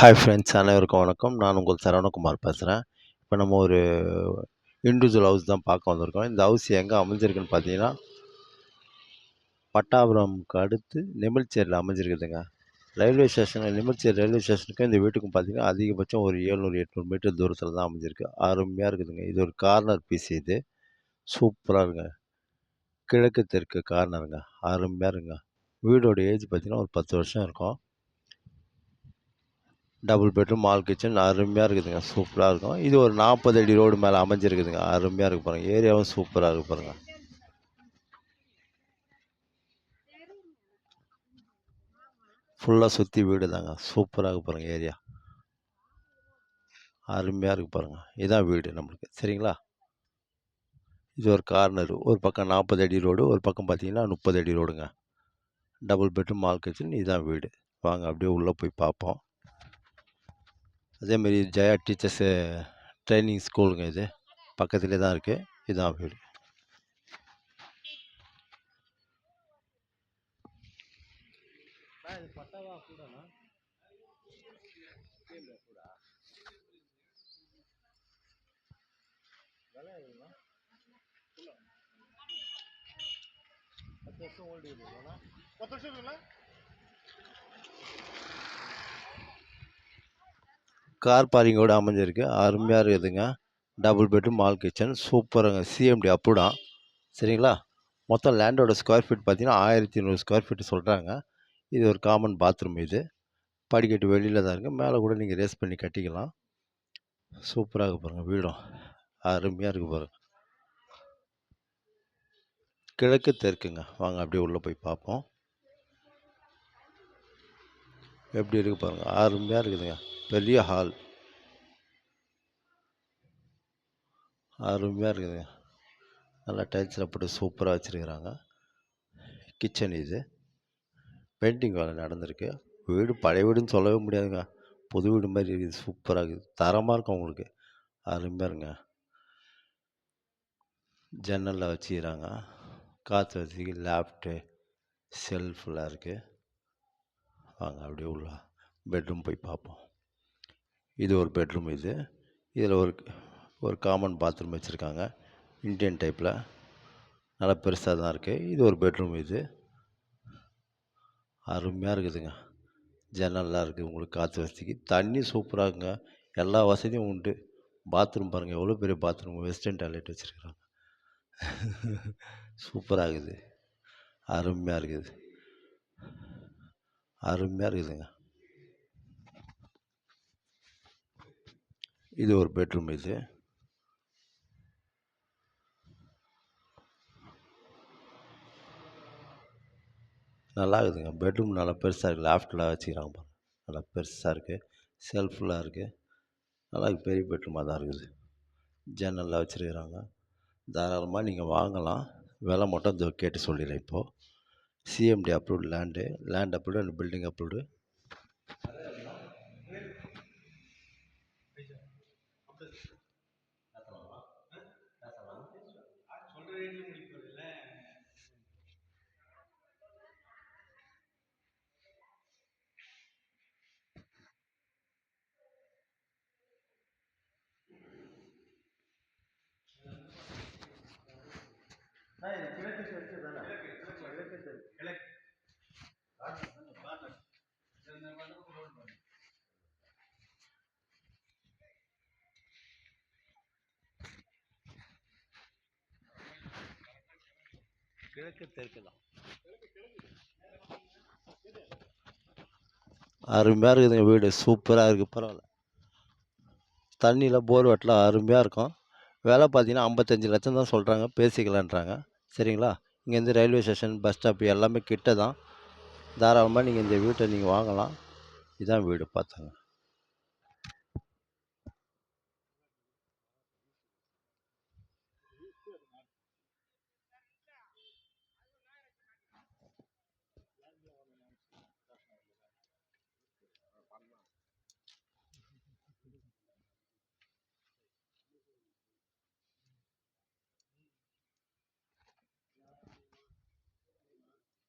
Hi friends, அனைவருக்கும் வணக்கம். நான் உங்கள் சரவணகுமார் பேசுகிறேன். இப்போ நம்ம ஒரு இண்டிவிஜுவல் ஹவுஸ் தான் பார்க்க வந்திருக்கோம். இந்த ஹவுஸ் எங்கே அமைஞ்சிருக்குன்னு பார்த்தீங்கன்னா, பட்டாபுரம்க்கு அடுத்து நெமில்ச்சேரியில் அமைஞ்சிருக்குதுங்க. ரயில்வே ஸ்டேஷன் நெமில்ச்சேரி ரயில்வே ஸ்டேஷனுக்கும் இந்த வீட்டுக்கும் பார்த்தீங்கன்னா, அதிகபட்சம் ஒரு 700-800 மீட்டர் தூரத்தில் தான் அமைஞ்சிருக்கு. அருமையாக இருக்குதுங்க. இது ஒரு கார்னர் பீஸ் இது. சூப்பராக இருக்குங்க. கிழக்கு தெற்கு கார்னருங்க. அருமையாக இருக்குங்க. வீடோட ஏஜ் பார்த்தீங்கன்னா, ஒரு 10 வருஷம் இருக்கும். டபுள் பெட்ரூம் ஹால் கிச்சன் அருமையாக இருக்குதுங்க. சூப்பராக இருக்கும். இது ஒரு 40 அடி ரோடு மேலே அமைஞ்சிருக்குதுங்க. அருமையாக இருக்கு பாருங்கள். ஏரியாவும் சூப்பராக இருக்கு பாருங்கள். ஃபுல்லாக சுற்றி வீடு தாங்க. சூப்பராக இருக்கு பாருங்கள். ஏரியா அருமையாக இருக்கு பாருங்கள். இதுதான் வீடு நம்மளுக்கு. சரிங்களா? இது ஒரு கார்னர். ஒரு பக்கம் 40 அடி ரோடு, ஒரு பக்கம் பார்த்தீங்கன்னா 30 அடி ரோடுங்க. Double bedroom hall kitchen. இதுதான் வீடு. வாங்க அப்படியே உள்ளே போய் பார்ப்போம். அதேமாரி ஜெயா டீச்சர்ஸு ட்ரைனிங் ஸ்கூலுங்க இது. பக்கத்துலேயே தான் இருக்குது. இதுதான் வீடு. கார் பார்க்கிங்கோடு அமைஞ்சிருக்கு. அருமையாக இருக்குதுங்க. டபுள் பெட்ரூம் ஹால் கிச்சன் சூப்பராங்க. சிஎம்டி அப்ரூவ்டா. சரிங்களா? மொத்தம் லேண்டோட ஸ்கொயர் ஃபீட் பார்த்தீங்கன்னா 1200 ஸ்கொயர் ஃபீட் சொல்கிறாங்க. இது ஒரு காமன் பாத்ரூம் இது. படிக்கட்டு வெளியில் தான் இருக்குது. மேலே கூட நீங்கள் ரேஸ் பண்ணி கட்டிக்கலாம். சூப்பராக இருக்கு பாருங்கள். வீடும் அருமையாக இருக்குது பாருங்கள். கிழக்கு தெற்குங்க. வாங்க அப்படியே உள்ளே போய் பார்ப்போம். எப்படி இருக்குது பாருங்கள். அருமையாக இருக்குதுங்க. பெரிய ஹால் அருமையாக இருக்குதுங்க. நல்லா டைல்ஸில் போட்டு சூப்பராக வச்சுருக்கிறாங்க. கிச்சன் இது. பெயிண்டிங் வேலை நடந்திருக்கு. வீடு பழைய வீடுன்னு சொல்லவே முடியாதுங்க. புது வீடு மாதிரி இருக்குது. சூப்பராக இருக்குது. தரமாக இருக்கும் உங்களுக்கு. அருமையாக இருங்க. ஜன்னலில் வச்சுக்கிறாங்க. காற்று வச்சு லேப்டு செல்ஃபுல்லாக இருக்குது. வாங்க அப்படியே உள்ள பெட்ரூம் போய் பார்ப்போம். இது ஒரு பெட்ரூம் இது. இதில் ஒரு காமன் பாத்ரூம் வச்சுருக்காங்க. இந்தியன் டைப்பில் நல்லா பெருசாக தான் இருக்குது. இது ஒரு பெட்ரூம் இது. அருமையாக இருக்குதுங்க. ஜன்னல்லாம் இருக்குது. உங்களுக்கு காற்று வசதிக்கு. தண்ணி சூப்பராக இருக்குங்க. எல்லா வசதியும் உண்டு. பாத்ரூம் பாருங்கள். எவ்வளோ பெரிய பாத்ரூம். வெஸ்டர்ன் டாய்லெட் வச்சுருக்குறாங்க. சூப்பராக இருக்குது. அருமையாக இருக்குது. அருமையாக இருக்குதுங்க. இது ஒரு பெட்ரூம் இது. நல்லா இருக்குதுங்க. பெட்ரூம் நல்லா பெருசாக இருக்குது. லாஃப்ட்லாம் வச்சுக்கிறாங்க பாருங்கள். நல்லா பெருசாக இருக்குது. செல்ஃபுல்லாக இருக்குது. நல்லா பெரிய பெட்ரூமாக தான் இருக்குது. ஜன்னல்லாம் வச்சுருக்கிறாங்க. தாராளமாக நீங்கள் வாங்கலாம். விலை மட்டும் கேட்டு சொல்லிடுறேன். இப்போது CMD approved land approved and building approved. கிழக்கு தெற்கு தான். அருமையாக இருக்குதுங்க. வீடு சூப்பராக இருக்குது. பரவாயில்ல. தண்ணியில் போர் வெட்டலாம். அருமையாக இருக்கும். விலை பார்த்தீங்கன்னா 55 லட்சம் தான் சொல்கிறாங்க. பேசிக்கலான்றாங்க. சரிங்களா? இங்கேருந்து ரயில்வே ஸ்டேஷன், பஸ் ஸ்டாப்பு எல்லாமே கிட்ட தான். தாராளமாக நீங்கள் இந்த வீட்டை நீங்கள் வாங்கலாம். இதுதான் வீடு பார்த்தாங்க.